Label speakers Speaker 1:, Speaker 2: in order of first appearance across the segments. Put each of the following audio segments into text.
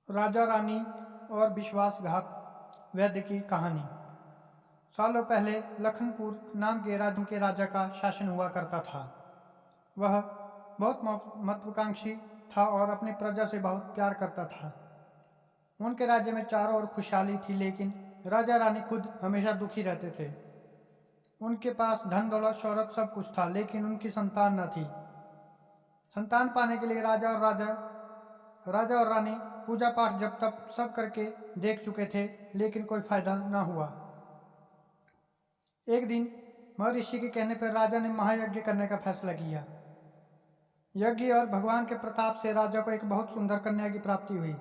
Speaker 1: राजा रानी और विश्वासघात वैद्य की कहानी। सालों पहले लखनपुर नाम के राज्य के राजा का शासन हुआ करता था। वह बहुत महत्वाकांक्षी था और अपनी प्रजा से बहुत प्यार करता था। उनके राज्य में चारों ओर खुशहाली थी, लेकिन राजा रानी खुद हमेशा दुखी रहते थे। उनके पास धन दौलत शौहरत सब कुछ था, लेकिन उनकी संतान न थी। संतान पाने के लिए राजा और रानी पूजा पाठ जब तक सब करके देख चुके थे, लेकिन कोई फायदा न हुआ। एक दिन महर्षि के कहने पर राजा ने महायज्ञ करने का फैसला किया। यज्ञ और भगवान के प्रताप से राजा को एक बहुत सुंदर कन्या की प्राप्ति हुई।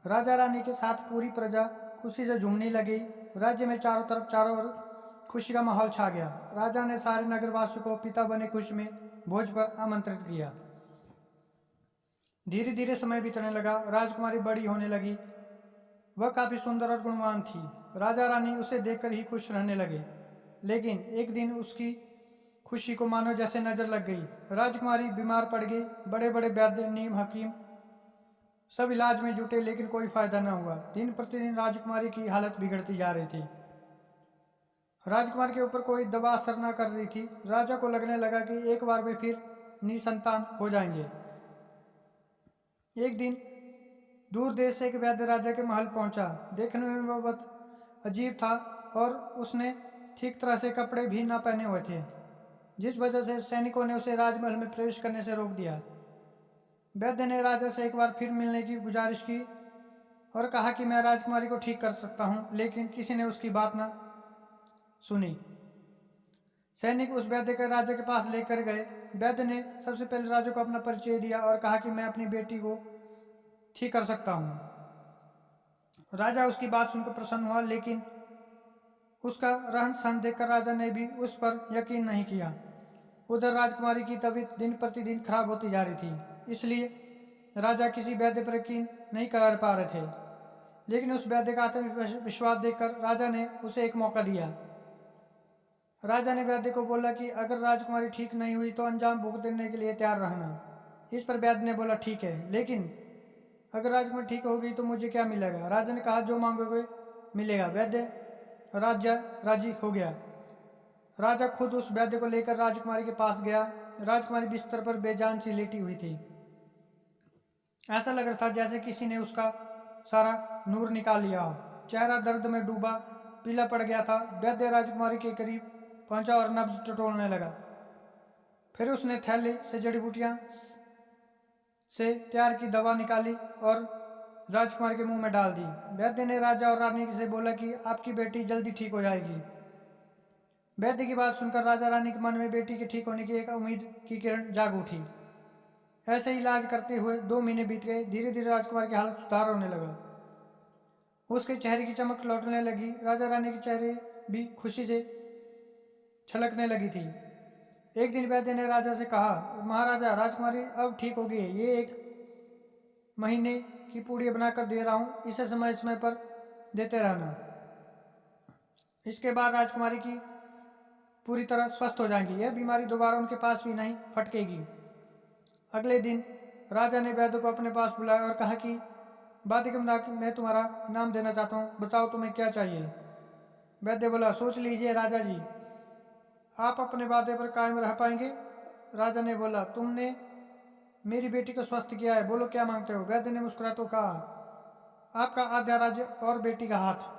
Speaker 1: राजा रानी के साथ पूरी प्रजा खुशी से झूमने लगी। राज्य में चारों ओर खुशी का माहौल छा गया। राजा ने सारे नगरवासियों को पिता बने खुशी में भोज पर आमंत्रित किया। धीरे धीरे समय बीतने लगा। राजकुमारी बड़ी होने लगी। वह काफी सुंदर और गुणवान थी। राजा रानी उसे देखकर ही खुश रहने लगे, लेकिन एक दिन उसकी खुशी को मानो जैसे नजर लग गई। राजकुमारी बीमार पड़ गई। बड़े बड़े वैद्य नीम हकीम सब इलाज में जुटे, लेकिन कोई फायदा न हुआ। दिन प्रतिदिन राजकुमारी की हालत बिगड़ती जा रही थी। राजकुमार के ऊपर कोई दवा असर न कर रही थी। राजा को लगने लगा कि एक बार वे फिर निसंतान हो जाएंगे। एक दिन दूर देश से एक वैद्य राजा के महल पहुंचा। देखने में वह बहुत अजीब था और उसने ठीक तरह से कपड़े भी न पहने हुए थे, जिस वजह से सैनिकों ने उसे राजमहल में प्रवेश करने से रोक दिया। वैद्य ने राजा से एक बार फिर मिलने की गुजारिश की और कहा कि मैं राजकुमारी को ठीक कर सकता हूँ, लेकिन किसी ने उसकी बात न सुनी। सैनिक उस वैद्य को राजा के पास लेकर गए। वैद्य ने सबसे पहले राजा को अपना परिचय दिया और कहा कि मैं अपनी बेटी को ठीक कर सकता हूँ। राजा उसकी बात सुनकर प्रसन्न हुआ, लेकिन उसका रहन सहन देखकर राजा ने भी उस पर यकीन नहीं किया। उधर राजकुमारी की तबीयत दिन प्रतिदिन खराब होती जा रही थी, इसलिए राजा किसी वैद्य पर यकीन नहीं कर पा रहे थे। लेकिन उस वैद्य का आत्मविश्वास देखकर राजा ने उसे एक मौका दिया। राजा ने वैद्य को बोला कि अगर राजकुमारी ठीक नहीं हुई तो अंजाम भुगत देने के लिए तैयार रहना। इस पर वैद्य ने बोला ठीक है, लेकिन अगर राजकुमारी ठीक हो गई तो मुझे क्या मिलेगा? राजा ने कहा जो मांगोगे मिलेगा। वैद्य राजी हो गया। राजा खुद उस वैद्य को लेकर राजकुमारी के पास गया। राजकुमारी बिस्तर पर बेजान सी लेटी हुई थी। ऐसा लग रहा था जैसे किसी ने उसका सारा नूर निकाल लिया हो। चेहरा दर्द में डूबा पीला पड़ गया था। वैद्य राजकुमारी के करीब पहुंचा और नब्ज टटोलने लगा। फिर उसने थैले से जड़ी बूटियां से तैयार की दवा निकाली और राजकुमार के मुंह में डाल दी। वैद्य ने राजा और रानी से बोला कि आपकी बेटी जल्दी ठीक हो जाएगी। वैद्य की बात सुनकर राजा रानी के मन में बेटी के ठीक होने की एक उम्मीद की किरण जाग उठी। ऐसे ही इलाज करते हुए 2 महीने बीत गए। धीरे धीरे राजकुमार की हालत सुधार होने लगा। उसके चेहरे की चमक लौटने लगी। राजा रानी के चेहरे भी खुशी से छलकने लगी थी। एक दिन वैद्य ने राजा से कहा, महाराजा राजकुमारी अब ठीक हो गई है। ये 1 महीने की पूड़ी बनाकर दे रहा हूँ, इसे समय समय पर देते रहना। इसके बाद राजकुमारी की पूरी तरह स्वस्थ हो जाएंगी। यह बीमारी दोबारा उनके पास भी नहीं फटकेगी। अगले दिन राजा ने वैद्य को अपने पास बुलाया और कहा कि मैं तुम्हारा इनाम देना चाहता हूँ, बताओ तुम्हें क्या चाहिए? वैद्य बोला, सोच लीजिए राजा जी, आप अपने वादे पर कायम रह पाएंगे? राजा ने बोला, तुमने मेरी बेटी को स्वस्थ किया है, बोलो क्या मांगते हो? वैद्य ने मुस्कुरा तो कहा, आपका आधा राज्य और बेटी का हाथ।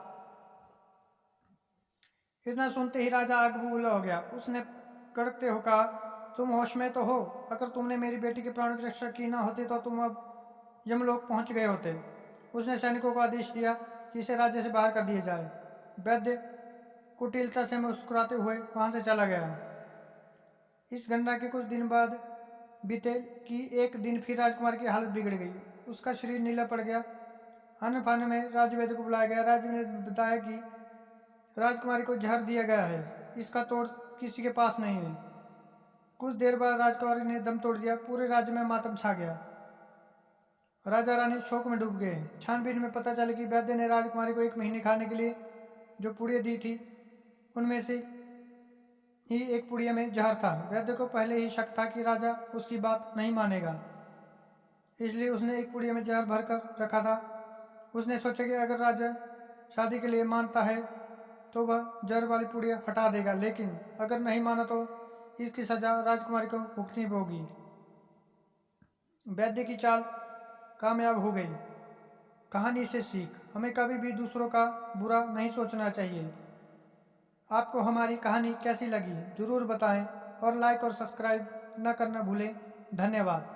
Speaker 1: इतना सुनते ही राजा आग बबूला हो गया। उसने कड़कते हो कहा, तुम होश में तो हो? अगर तुमने मेरी बेटी के प्राणों की रक्षा की ना होती तो तुम अब यमलोक पहुंच गए होते। उसने सैनिकों को आदेश दिया कि इसे राज्य से बाहर कर दिया जाए। वैद्य कुटिलता से मुस्कुराते हुए वहां से चला गया। इस घटना के कुछ दिन बाद बीते कि एक दिन फिर राजकुमार की हालत बिगड़ गई। उसका शरीर नीला पड़ गया। अन्न पाने में राजवैद्य को बुलाया गया। राज ने बताया कि राजकुमारी को जहर दिया गया है, इसका तोड़ किसी के पास नहीं है। कुछ देर बाद राजकुमारी ने दम तोड़ दिया। पूरे राज्य में मातम छा गया। राजा रानी शोक में डूब गए। छानबीन में पता चला कि वैद्य ने राजकुमारी को 1 महीने खाने के लिए जो पुड़िया दी थी, उनमें से ही एक पुड़िया में जहर था। वैद्य को पहले ही शक था कि राजा उसकी बात नहीं मानेगा। इसलिए उसने एक पुड़िया में जहर भर कर रखा था। उसने सोचा कि अगर राजा शादी के लिए मानता है तो वह जहर वाली पुड़िया हटा देगा, लेकिन अगर नहीं माना तो इसकी सजा राजकुमारी को भुगतनी होगी। वैद्य की चाल कामयाब हो गई। कहानी से सीख, हमें कभी भी दूसरों का बुरा नहीं सोचना चाहिए। आपको हमारी कहानी कैसी लगी ज़रूर बताएं और लाइक और सब्सक्राइब न करना भूलें। धन्यवाद।